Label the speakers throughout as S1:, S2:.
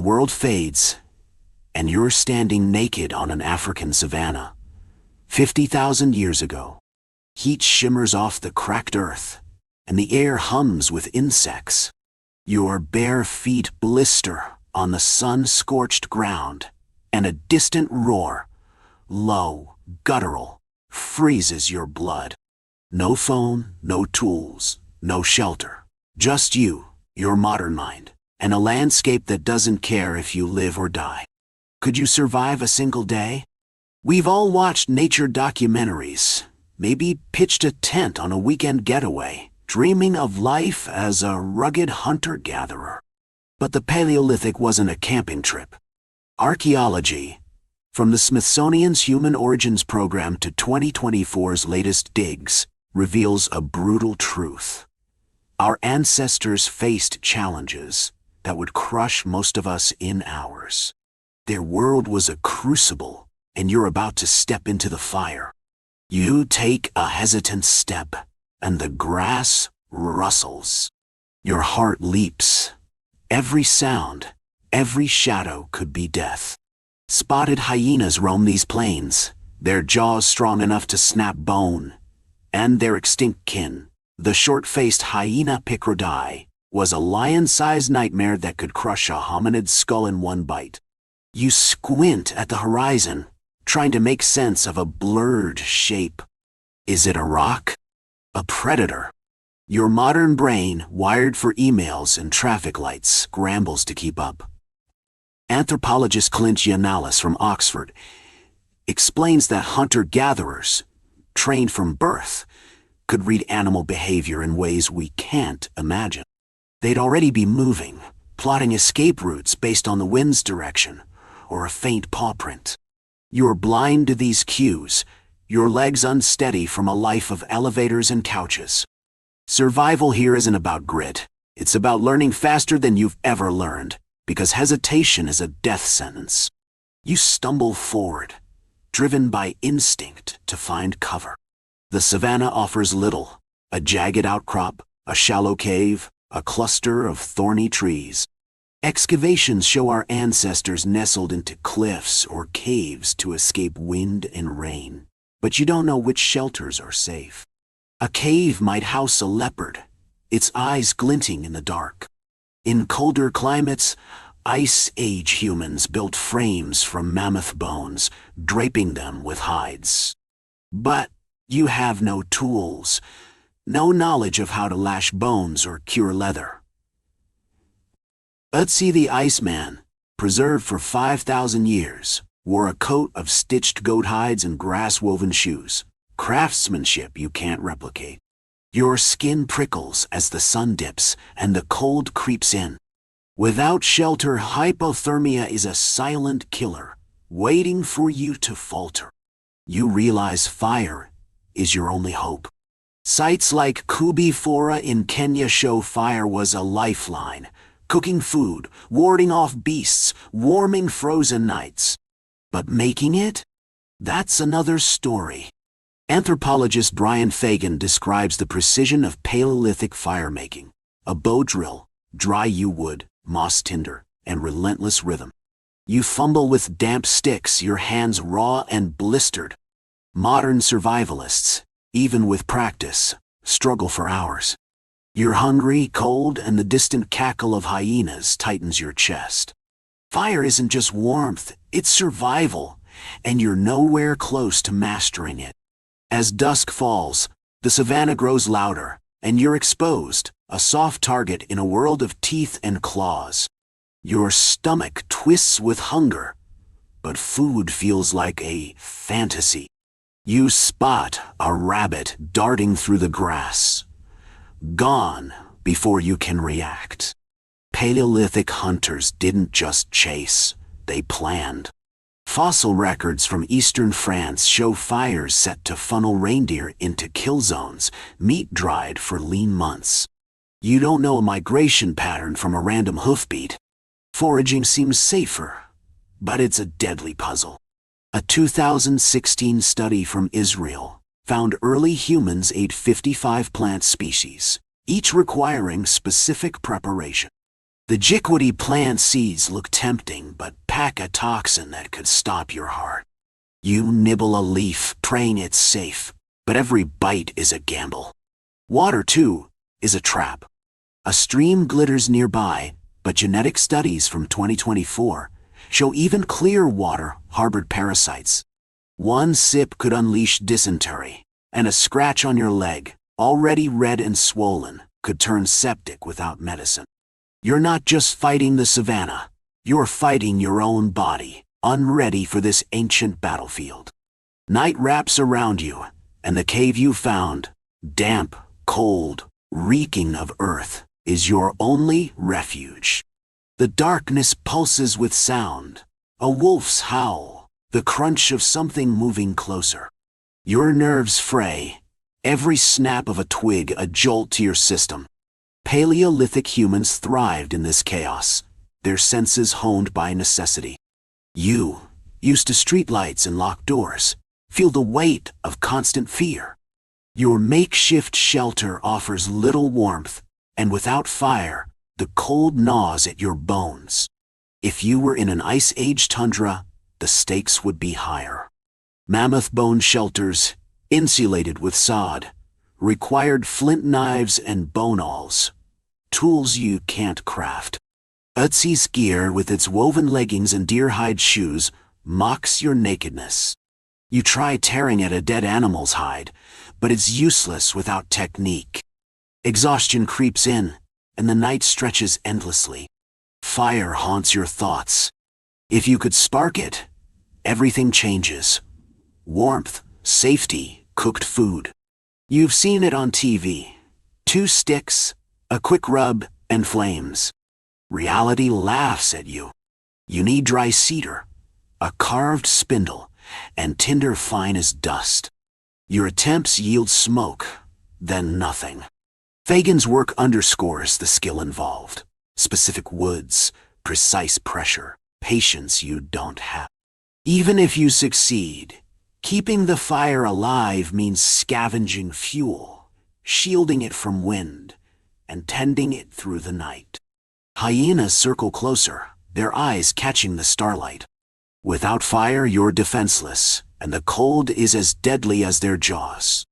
S1: world fades, and you're standing naked on an African savanna. 50,000 years ago, heat shimmers off the cracked earth, and the air hums with insects. Your bare feet blister on the sun-scorched ground, and a distant roar, low, guttural, freezes your blood. No phone, no tools, no shelter. Just you, your modern mind, and a landscape that doesn't care if you live or die. Could you survive a single day? We've all watched nature documentaries, maybe pitched a tent on a weekend getaway, dreaming of life as a rugged hunter-gatherer. But the Paleolithic wasn't a camping trip. Archaeology, from the Smithsonian's Human Origins Program to 2024's latest digs, reveals a brutal truth. Our ancestors faced challenges that would crush most of us in hours. Their world was a crucible, and you're about to step into the fire. You take a hesitant step, and the grass rustles. Your heart leaps. Every sound, every shadow could be death. Spotted hyenas roam these plains, their jaws strong enough to snap bone. And their extinct kin, the short-faced hyena picrodidae, was a lion-sized nightmare that could crush a hominid's skull in one bite. You squint at the horizon, trying to make sense of a blurred shape. Is it a rock? A predator? Your modern brain, wired for emails and traffic lights, scrambles to keep up. Anthropologist Clint Gianalis from Oxford explains that hunter-gatherers, trained from birth, could read animal behavior in ways we can't imagine. They'd already be moving, plotting escape routes based on the wind's direction, or a faint paw print. You're blind to these cues, your legs unsteady from a life of elevators and couches. Survival here isn't about grit. It's about learning faster than you've ever learned, because hesitation is a death sentence. You stumble forward, driven by instinct to find cover. The savannah offers little: a jagged outcrop, a shallow cave, a cluster of thorny trees. Excavations show our ancestors nestled into cliffs or caves to escape wind and rain. But you don't know which shelters are safe. A cave might house a leopard, its eyes glinting in the dark. In colder climates, Ice Age humans built frames from mammoth bones, draping them with hides. But you have no tools, no knowledge of how to lash bones or cure leather. Ötzi the Iceman, preserved for 5,000 years, wore a coat of stitched goat hides and grass-woven shoes, craftsmanship you can't replicate. Your skin prickles as the sun dips and the cold creeps in. Without shelter, hypothermia is a silent killer, waiting for you to falter. You realize fire is your only hope. Sites like Kubi Fora in Kenya show fire was a lifeline, cooking food, warding off beasts, warming frozen nights. But making it? That's another story. Anthropologist Brian Fagan describes the precision of Paleolithic firemaking: a bow drill, dry yew wood, moss tinder, and relentless rhythm. You fumble with damp sticks, your hands raw and blistered. Modern survivalists, even with practice, struggle for hours. You're hungry, cold, and the distant cackle of hyenas tightens your chest. Fire isn't just warmth, it's survival, and you're nowhere close to mastering it. As dusk falls, the savannah grows louder, and you're exposed, a soft target in a world of teeth and claws. Your stomach twists with hunger, but food feels like a fantasy. You spot a rabbit darting through the grass. Gone before you can react. Paleolithic hunters didn't just chase, they planned. Fossil records from eastern France show fires set to funnel reindeer into kill zones, meat dried for lean months. You don't know a migration pattern from a random hoofbeat. Foraging seems safer, but it's a deadly puzzle. A 2016 study from Israel found early humans ate 55 plant species, each requiring specific preparation. The jiquity plant seeds look tempting, but pack a toxin that could stop your heart. You nibble a leaf, praying it's safe, but every bite is a gamble. Water, too, is a trap. A stream glitters nearby, but genetic studies from 2024 show even clear water harbored parasites. One sip could unleash dysentery, and a scratch on your leg, already red and swollen, could turn septic without medicine. You're not just fighting the savannah, you're fighting your own body, unready for this ancient battlefield. Night wraps around you, and the cave you found, damp, cold, reeking of earth, is your only refuge. The darkness pulses with sound, a wolf's howl, the crunch of something moving closer. Your nerves fray, every snap of a twig a jolt to your system. Paleolithic humans thrived in this chaos, their senses honed by necessity. You, used to streetlights and locked doors, feel the weight of constant fear. Your makeshift shelter offers little warmth, and without fire, the cold gnaws at your bones. If you were in an ice age tundra, the stakes would be higher. Mammoth bone shelters, insulated with sod, required flint knives and bone awls, tools you can't craft. Ötzi's gear with its woven leggings and deer-hide shoes mocks your nakedness. You try tearing at a dead animal's hide, but it's useless without technique. Exhaustion creeps in, and the night stretches endlessly. Fire haunts your thoughts. If you could spark it, everything changes. Warmth, safety, cooked food. You've seen it on TV. 2 sticks, a quick rub, and flames. Reality laughs at you. You need dry cedar, a carved spindle, and tinder fine as dust. Your attempts yield smoke, then nothing. Fagan's work underscores the skill involved. Specific woods, precise pressure, patience you don't have. Even if you succeed, keeping the fire alive means scavenging fuel, shielding it from wind, and tending it through the night. Hyenas circle closer, their eyes catching the starlight. Without fire, you're defenseless, and the cold is as deadly as their jaws.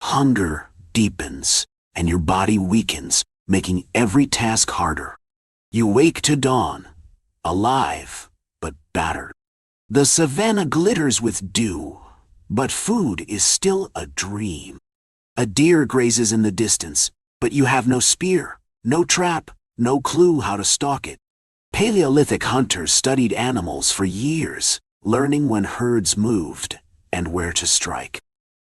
S1: Hunger deepens, and your body weakens, making every task harder. You wake to dawn, alive, but battered. The savannah glitters with dew, but food is still a dream. A deer grazes in the distance, but you have no spear, no trap, no clue how to stalk it. Paleolithic hunters studied animals for years, learning when herds moved and where to strike.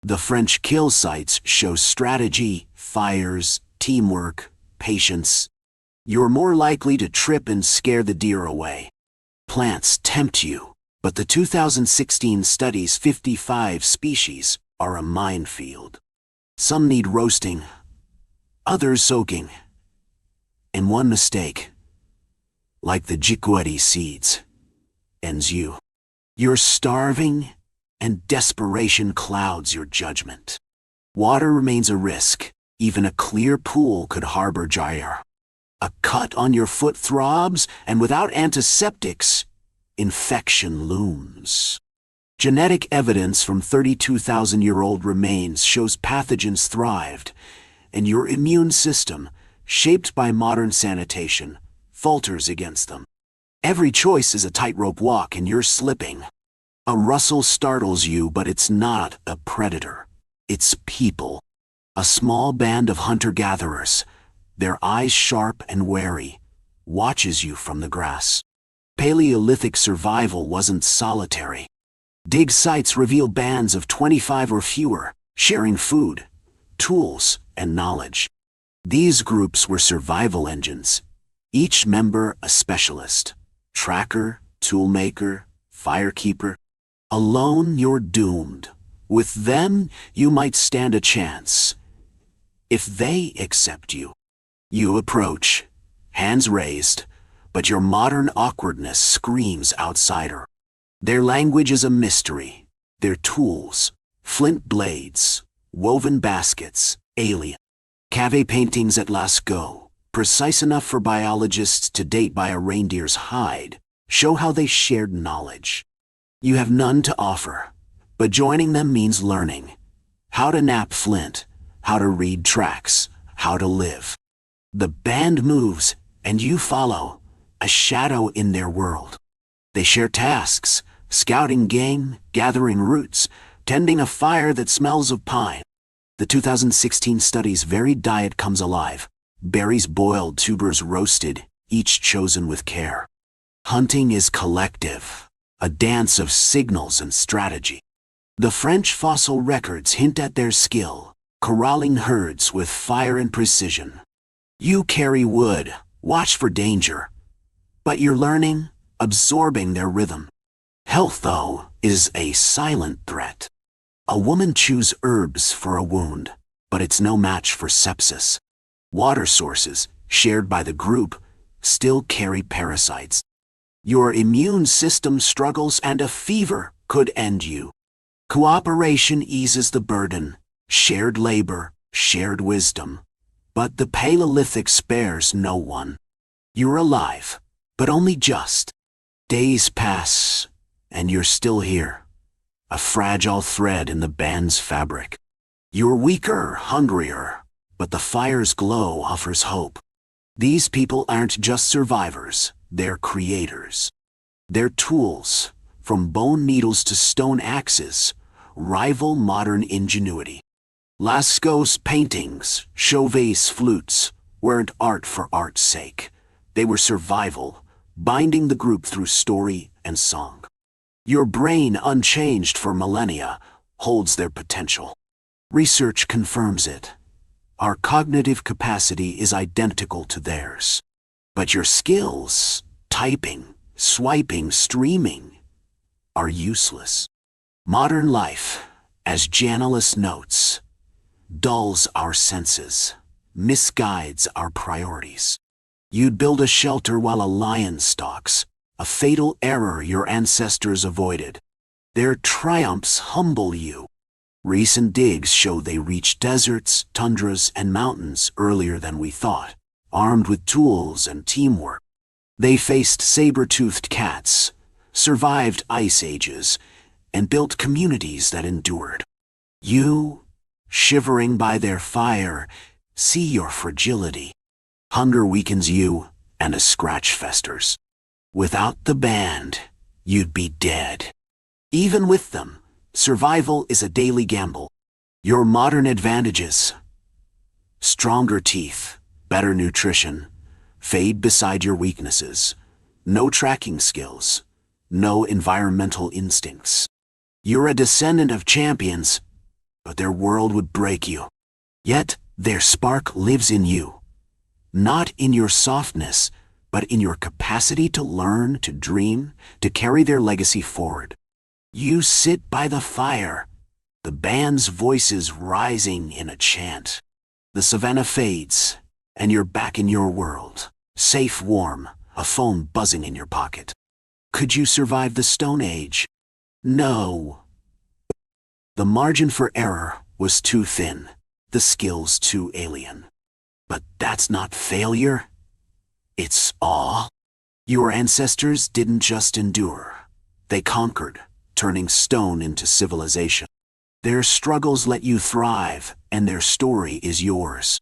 S1: The French kill sites show strategy, fires, teamwork, patience. You're more likely to trip and scare the deer away. Plants tempt you, but the 2016 study's 55 species are a minefield. Some need roasting, others soaking. And one mistake, like the jiquity seeds, ends you. You're starving, and desperation clouds your judgment. Water remains a risk. Even a clear pool could harbor gyre. A cut on your foot throbs, and without antiseptics, infection looms. Genetic evidence from 32,000-year-old remains shows pathogens thrived, and your immune system, shaped by modern sanitation, falters against them. Every choice is a tightrope walk, and you're slipping. A rustle startles you, but it's not a predator. It's people. A small band of hunter-gatherers, their eyes sharp and wary, watches you from the grass. Paleolithic survival wasn't solitary. Dig sites reveal bands of 25 or fewer, sharing food, tools, and knowledge. These groups were survival engines, each member a specialist: tracker, toolmaker, firekeeper. Alone, you're doomed. With them, you might stand a chance. If they accept you. You approach, hands raised, but your modern awkwardness screams outsider. Their language is a mystery. Their tools, flint blades, woven baskets, alien. Cave paintings at Lascaux, precise enough for biologists to date by a reindeer's hide, show how they shared knowledge. You have none to offer, but joining them means learning. How to nap flint, how to read tracks, how to live. The band moves, and you follow, a shadow in their world. They share tasks, scouting game, gathering roots, tending a fire that smells of pine. The 2016 study's varied diet comes alive. Berries boiled, tubers roasted, each chosen with care. Hunting is collective, a dance of signals and strategy. The French fossil records hint at their skill, corralling herds with fire and precision. You carry wood, watch for danger, but you're learning, absorbing their rhythm. Health, though, is a silent threat. A woman chews herbs for a wound, but it's no match for sepsis. Water sources, shared by the group, still carry parasites. Your immune system struggles and a fever could end you. Cooperation eases the burden, shared labor, shared wisdom. But the Paleolithic spares no one. You're alive, but only just. Days pass, and you're still here. A fragile thread in the band's fabric. You're weaker, hungrier, but the fire's glow offers hope. These people aren't just survivors, they're creators. Their tools, from bone needles to stone axes, rival modern ingenuity. Lascaux's paintings, Chauvet's flutes, weren't art for art's sake. They were survival, binding the group through story and song. Your brain, unchanged for millennia, holds their potential. Research confirms it. Our cognitive capacity is identical to theirs. But your skills, typing, swiping, streaming, are useless. Modern life, as Janilis notes, dulls our senses, misguides our priorities. You'd build a shelter while a lion stalks, a fatal error your ancestors avoided. Their triumphs humble you. Recent digs show they reached deserts, tundras, and mountains earlier than we thought, armed with tools and teamwork. They faced saber-toothed cats, survived ice ages, and built communities that endured. You, shivering by their fire, see your fragility. Hunger weakens you, and a scratch festers. Without the band, you'd be dead. Even with them, survival is a daily gamble. Your modern advantages, stronger teeth, better nutrition, fade beside your weaknesses. No tracking skills, no environmental instincts. You're a descendant of champions, but their world would break you. Yet their spark lives in you. Not in your softness, but in your capacity to learn, to dream, to carry their legacy forward. You sit by the fire, the band's voices rising in a chant. The savannah fades, and you're back in your world, safe, warm, a phone buzzing in your pocket. Could you survive the Stone Age? No. The margin for error was too thin, the skills too alien. But that's not failure. It's awe. Your ancestors didn't just endure. They conquered, turning stone into civilization. Their struggles let you thrive, and their story is yours.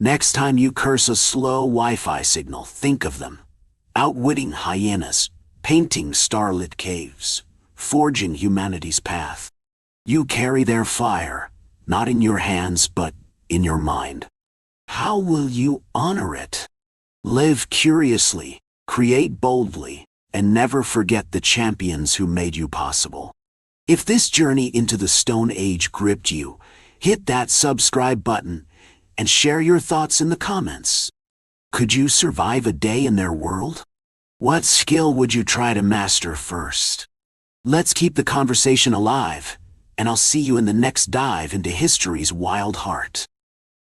S1: Next time you curse a slow Wi-Fi signal, think of them. Outwitting hyenas, painting starlit caves, forging humanity's path. You carry their fire, not in your hands but in your mind. How will you honor it? Live curiously, create boldly, and never forget the champions who made you possible. If this journey into the Stone Age gripped you, hit that subscribe button and share your thoughts in the comments. Could you survive a day in their world? What skill would you try to master first? Let's keep the conversation alive, and I'll see you in the next dive into history's wild heart.